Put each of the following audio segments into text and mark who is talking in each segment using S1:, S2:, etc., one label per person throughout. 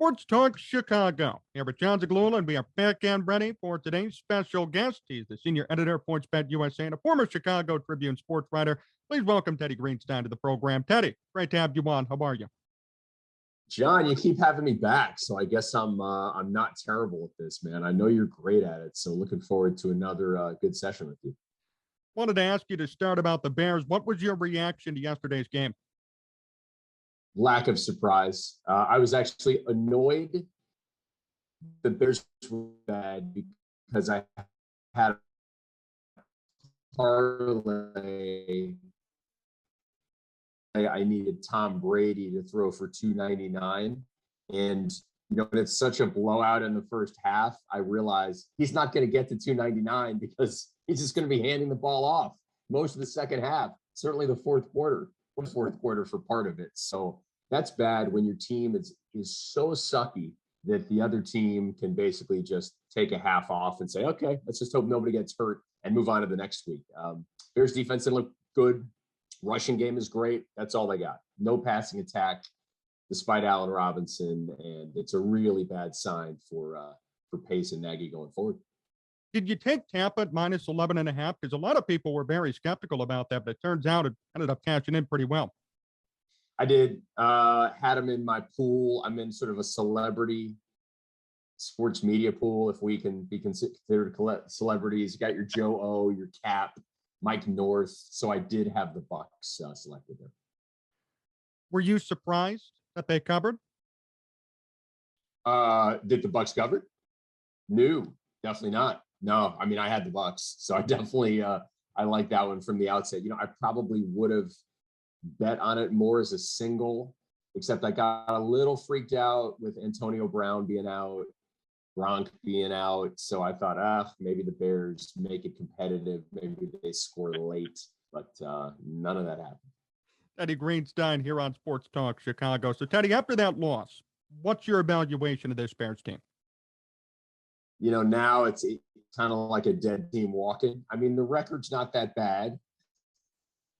S1: Sports Talk Chicago. Here with Jon Zaghloul, and we are back and ready for today's special guest. He's the senior editor of PointsBet USA and a former Chicago Tribune sports writer. Please welcome Teddy Greenstein to the program. Teddy, great to have you on. How are you?
S2: John, you keep having me back, so I guess I'm not terrible at this, man. I know you're great at it, so looking forward to another good session with you.
S1: Wanted to ask you to start about the Bears. What was your reaction to yesterday's game?
S2: Lack of surprise. I was actually annoyed the Bears were bad because I had a parlay. I needed Tom Brady to throw for 299, and it's such a blowout in the first half. I realized he's not going to get to 299 because he's just going to be handing the ball off most of the second half, certainly the fourth quarter for part of it. So that's bad when your team is so sucky that the other team can basically just take a half off and say, okay, let's just hope nobody gets hurt and move on to the next week. Bears defense didn't look good. Rushing game is great. That's all they got. No passing attack despite Allen Robinson, and it's a really bad sign for Pace and Nagy going forward.
S1: Did you take Tampa at minus 11.5? Because a lot of people were very skeptical about that, but it turns out it ended up cashing in pretty well.
S2: I did. Had him in my pool. I'm in sort of a celebrity sports media pool, if we can be considered celebrities. You got your Joe O, your Cap, Mike North. So I did have the Bucs selected there.
S1: Were you surprised that they covered?
S2: Did the Bucs cover? No, definitely not. No, I mean, I had the Bucs, so I definitely I like that one from the outset. I probably would have bet on it more as a single, except I got a little freaked out with Antonio Brown being out, Gronk being out. So I thought, maybe the Bears make it competitive. Maybe they score late, but none of that happened.
S1: Teddy Greenstein here on Sports Talk Chicago. So, Teddy, after that loss, what's your evaluation of this Bears team?
S2: Now it's kind of like a dead team walking. I mean, the record's not that bad,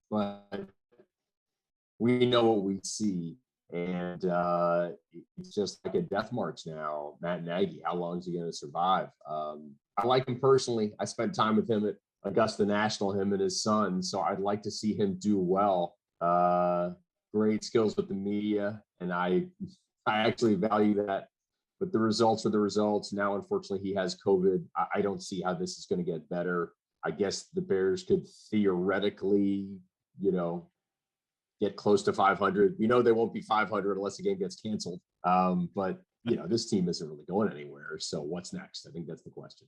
S2: but we know what we see. And it's just like a death march now. Matt Nagy, how long is he going to survive? I like him personally. I spent time with him at Augusta National, him and his son. So I'd like to see him do well. Great skills with the media. And I actually value that. But the results are the results. Now, unfortunately, he has COVID. I don't see how this is going to get better. I guess the Bears could theoretically, get close to 500. We know they won't be 500 unless the game gets canceled. But this team isn't really going anywhere. So what's next? I think that's the question.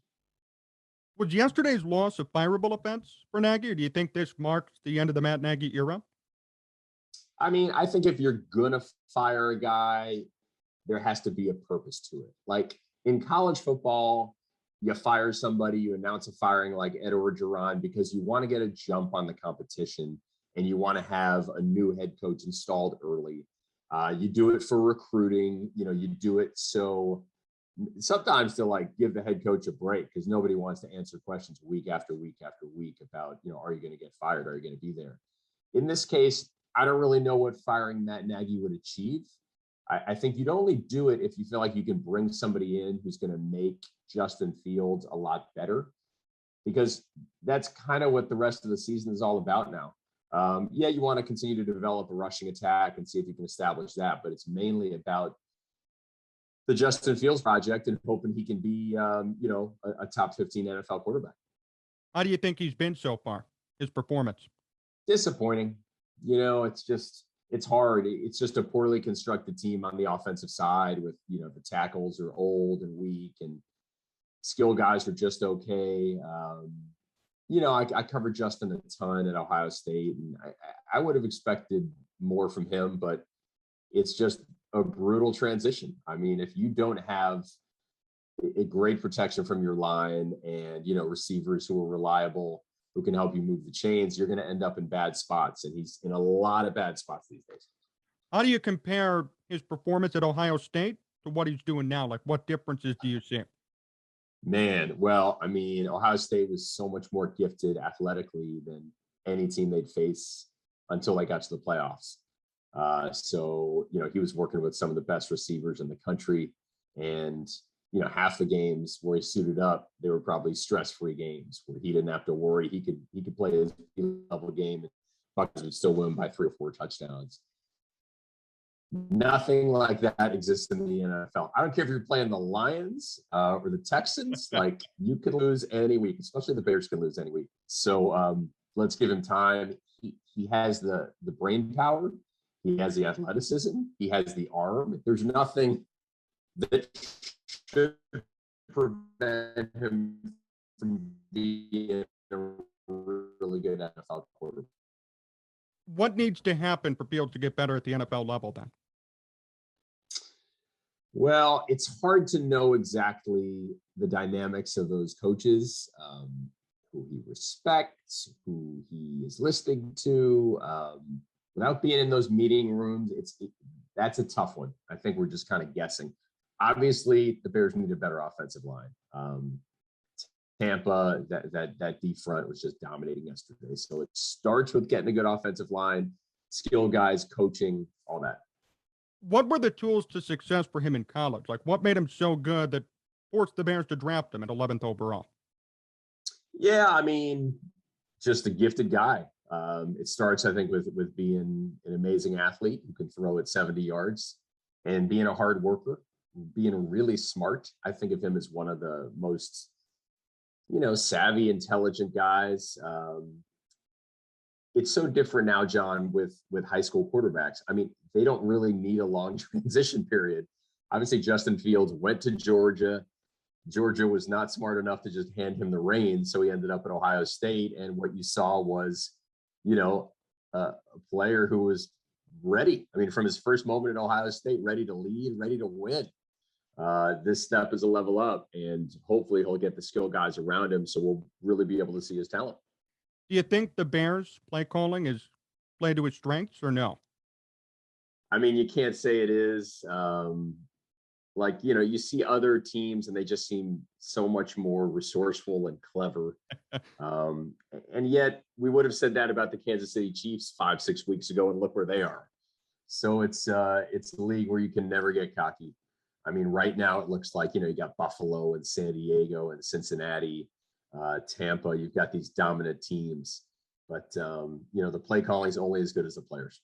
S1: Was yesterday's loss a fireable offense for Nagy, or do you think this marks the end of the Matt Nagy era?
S2: I mean, I think if you're going to fire a guy, there has to be a purpose to it. Like in college football, you fire somebody, you announce a firing like Ed Orgeron because you want to get a jump on the competition and you want to have a new head coach installed early. You do it for recruiting. You do it so sometimes to give the head coach a break because nobody wants to answer questions week after week after week about, are you going to get fired? Are you going to be there? In this case, I don't really know what firing Matt Nagy would achieve. I think you'd only do it if you feel like you can bring somebody in who's going to make Justin Fields a lot better, because that's kind of what the rest of the season is all about now. You want to continue to develop a rushing attack and see if you can establish that, but it's mainly about the Justin Fields project and hoping he can be, a top 15 NFL quarterback.
S1: How do you think he's been so far, his performance?
S2: Disappointing. It's hard. It's just a poorly constructed team on the offensive side with, the tackles are old and weak and skill guys are just okay. I covered Justin a ton at Ohio State, and I would have expected more from him, but it's just a brutal transition. I mean, if you don't have a great protection from your line and, receivers who are reliable, who can help you move the chains, you're going to end up in bad spots. And he's in a lot of bad spots these days.
S1: How do you compare his performance at Ohio State to what he's doing now? Like, what differences do you see?
S2: Man, well, I mean, Ohio State was so much more gifted athletically than any team they'd face until they got to the playoffs. So, he was working with some of the best receivers in the country. And, half the games where he suited up, they were probably stress-free games where he didn't have to worry. He could play his level game and Buccaneers would still win by 3 or 4 touchdowns. Nothing like that exists in the NFL. I don't care if you're playing the Lions or the Texans. Like, you can lose any week, especially the Bears can lose any week. So let's give him time. He has the brain power. He has the athleticism. He has the arm. There's nothing that should prevent him from being a really good NFL quarterback.
S1: What needs to happen for Fields to get better at the NFL level then?
S2: Well, it's hard to know exactly the dynamics of those coaches, who he respects, who he is listening to. Without being in those meeting rooms, that's a tough one. I think we're just kind of guessing. Obviously, the Bears need a better offensive line. Tampa, that D front was just dominating yesterday. So it starts with getting a good offensive line, skill guys, coaching, all that.
S1: What were the tools to success for him in college? Like, what made him so good that forced the Bears to draft him at 11th overall?
S2: Yeah, I mean, just a gifted guy. It starts, I think, with being an amazing athlete who can throw at 70 yards and being a hard worker, being really smart. I think of him as one of the most, savvy, intelligent guys. It's so different now, John, with high school quarterbacks. I mean, they don't really need a long transition period. Obviously, Justin Fields went to Georgia. Georgia was not smart enough to just hand him the reins, so he ended up at Ohio State. And what you saw was, a player who was ready. I mean, from his first moment at Ohio State, ready to lead, ready to win. This step is a level up, and hopefully he'll get the skill guys around him, so we'll really be able to see his talent.
S1: Do you think the Bears play calling is played to his strengths or no?
S2: I mean, you can't say it is. You see other teams and they just seem so much more resourceful and clever. And yet we would have said that about the Kansas City Chiefs 5-6 weeks ago, and look where they are. So it's a league where you can never get cocky. I mean, right now it looks like, you got Buffalo and San Diego and Cincinnati, Tampa. You've got these dominant teams, but the play calling is only as good as the players.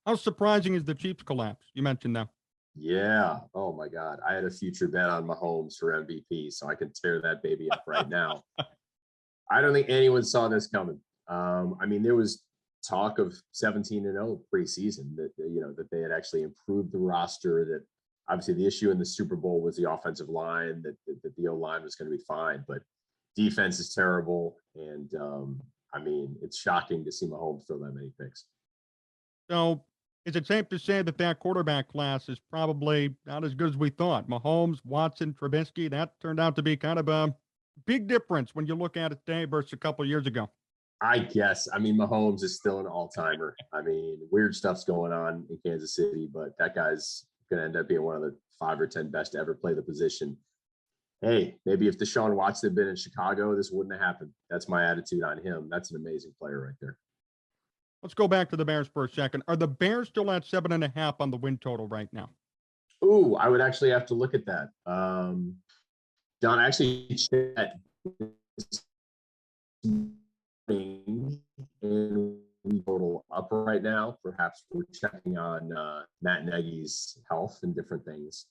S1: How surprising is the Chiefs collapse? You mentioned them.
S2: Yeah. Oh my God. I had a future bet on Mahomes for MVP, so I can tear that baby up right now. I don't think anyone saw this coming. I mean, there was talk of 17-0 preseason that they had actually improved the roster, that obviously the issue in the Super Bowl was the offensive line, that the O-line was going to be fine, but defense is terrible. And I mean, it's shocking to see Mahomes throw that many picks.
S1: So is it safe to say that quarterback class is probably not as good as we thought? Mahomes, Watson, Trubisky, that turned out to be kind of a big difference when you look at it today versus a couple of years ago.
S2: I guess. I mean, Mahomes is still an all-timer. I mean, weird stuff's going on in Kansas City, but that guy's going to end up being one of the 5 or 10 best to ever play the position. Hey, maybe if Deshaun Watson had been in Chicago, this wouldn't have happened. That's my attitude on him. That's an amazing player right there.
S1: Let's go back to the Bears for a second. Are the Bears still at 7.5 on the win total right now?
S2: Ooh, I would actually have to look at that. John, I actually checked and we total up right now. Perhaps we're checking on Matt Nagy's health and different things.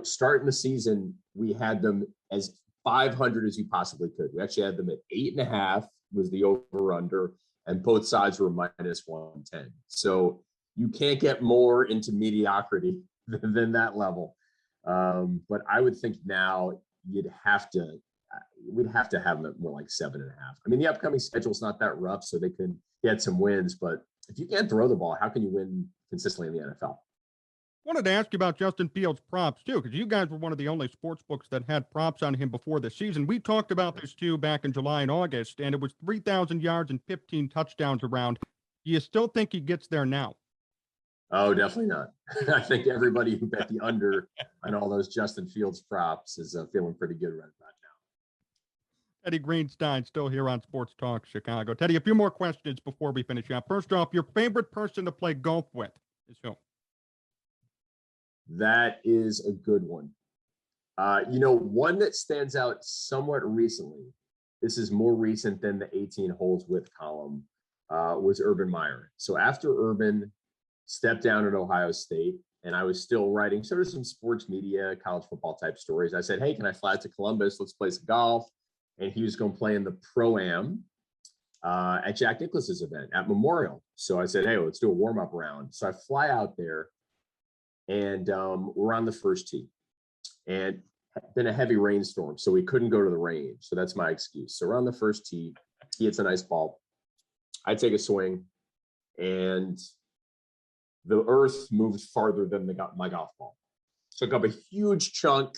S2: Starting the season, we had them as 500 as you possibly could. We actually had them at 8.5 was the over-under, and both sides were minus 110. So you can't get more into mediocrity than that level. But I would think now we'd have to have them at more like 7.5. I mean, the upcoming schedule is not that rough, so they can get some wins. But if you can't throw the ball, how can you win consistently in the NFL?
S1: Wanted to ask you about Justin Fields' props too, because you guys were one of the only sports books that had props on him before the season. We talked about this too back in July and August, and it was 3,000 yards and 15 touchdowns around. Do you still think he gets there now?
S2: Oh, definitely not. I think everybody who bet the under on all those Justin Fields props is feeling pretty good right about now.
S1: Teddy Greenstein still here on Sports Talk Chicago. Teddy, a few more questions before we finish up. First off, your favorite person to play golf with is who?
S2: That is a good one. One that stands out somewhat recently, this is more recent than the 18 holes with column, was Urban Meyer. So after Urban stepped down at Ohio State, and I was still writing sort of some sports media, college football type stories, I said, hey, can I fly out to Columbus? Let's play some golf. And he was going to play in the Pro-Am at Jack Nicklaus's event at Memorial. So I said, hey, let's do a warm-up round. So I fly out there, and we're on the first tee. And been a heavy rainstorm, so we couldn't go to the range. So that's my excuse. So we're on the first tee. He hits a nice ball. I take a swing, and the earth moves farther than my golf ball. Took up a huge chunk.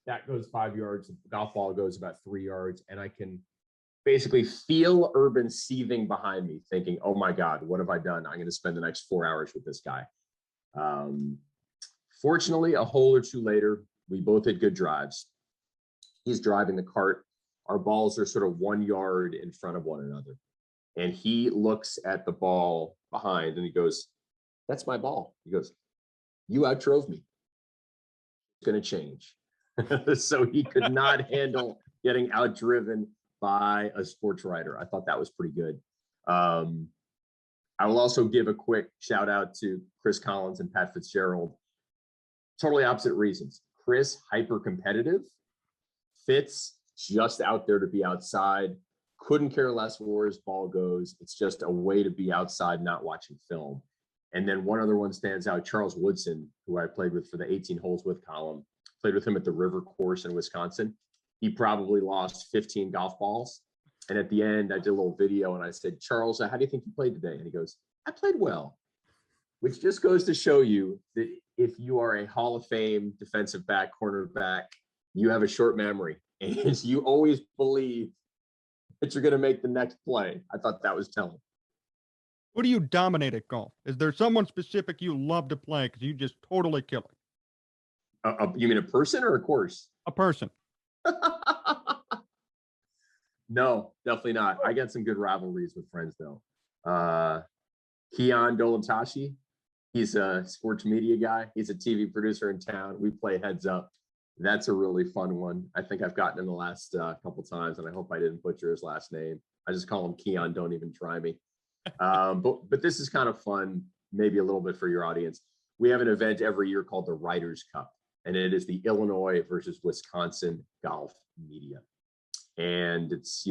S2: That goes 5 yards. The golf ball goes about 3 yards, and I can basically feel Urban seething behind me, thinking, "Oh my God, what have I done? I'm going to spend the next 4 hours with this guy." Fortunately, a hole or two later, we both had good drives. He's driving the cart. Our balls are sort of 1 yard in front of one another. And he looks at the ball behind and he goes, "That's my ball." He goes, "You outdrove me. It's going to change." So he could not handle getting outdriven by a sports writer. I thought that was pretty good. I will also give a quick shout out to Chris Collins and Pat Fitzgerald. Totally opposite reasons. Chris, hyper competitive. Fitz, just out there to be outside. Couldn't care less where his ball goes. It's just a way to be outside, not watching film. And then one other one stands out, Charles Woodson, who I played with for the 18 holes with column. Played with him at the River Course in Wisconsin. He probably lost 15 golf balls. And at the end, I did a little video and I said, "Charles, how do you think you played today?" And he goes, "I played well," which just goes to show you that if you are a Hall of Fame defensive back, cornerback, you have a short memory and you always believe that you're going to make the next play. I thought that was telling.
S1: Who do you dominate at golf? Is there someone specific you love to play because you just totally kill it?
S2: You mean a person or a course?
S1: A person.
S2: No, definitely not. I got some good rivalries with friends though. Keon Dolatashi, he's a sports media guy. He's a TV producer in town. We play heads up. That's a really fun one. I think I've gotten in the last couple times, and I hope I didn't butcher his last name. I just call him Keon. Don't even try me. But this is kind of fun, maybe a little bit for your audience. We have an event every year called the Writers' Cup, and it is the Illinois versus Wisconsin golf media. And it's,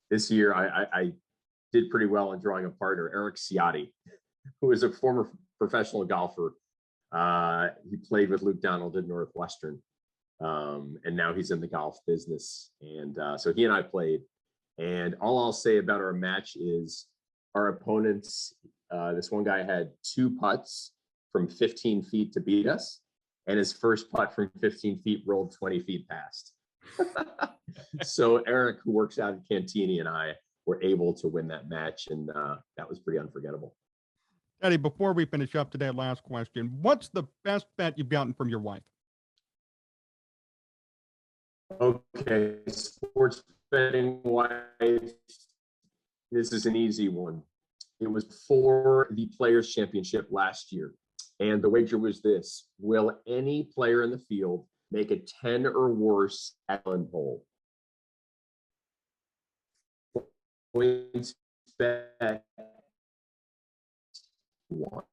S2: this year I did pretty well in drawing a partner, Eric Ciotti, who is a former professional golfer. He played with Luke Donald at Northwestern, and now he's in the golf business. And so he and I played. And all I'll say about our match is our opponents, this one guy had 2 putts from 15 feet to beat us, and his first putt from 15 feet rolled 20 feet past. So Eric, who works out at Cantini, and I were able to win that match, and that was pretty unforgettable.
S1: Eddie, before we finish up today, last question. What's the best bet you've gotten from your wife?
S2: Okay, sports betting wife. This is an easy one. It was for the Players' Championship last year. And the wager was this: will any player in the field make a 10 or worse at one hole? Points bet one.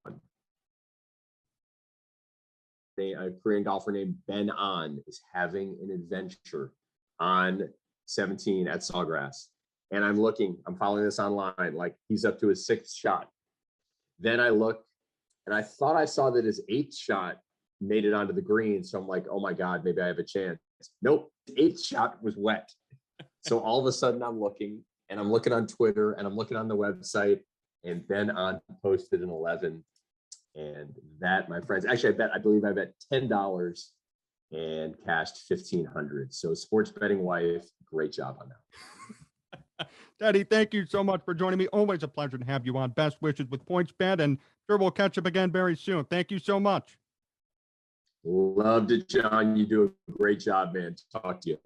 S2: A Korean golfer named Ben An is having an adventure on 17 at Sawgrass. And I'm following this online, like he's up to his 6th shot. Then I look, and I thought I saw that his 8th shot made it onto the green. So I'm like, oh my God, maybe I have a chance. Nope, his 8th shot was wet. So all of a sudden I'm looking on Twitter, and I'm looking on the website, and Ben An posted an 11. And that, my friends, actually, I believe I bet $10 and cashed $1,500. So sports betting wife, great job on that.
S1: Teddy, thank you so much for joining me. Always a pleasure to have you on. Best wishes with PointsBet, and sure we'll catch up again very soon. Thank you so much.
S2: Loved it, John. You do a great job, man. Talk to you.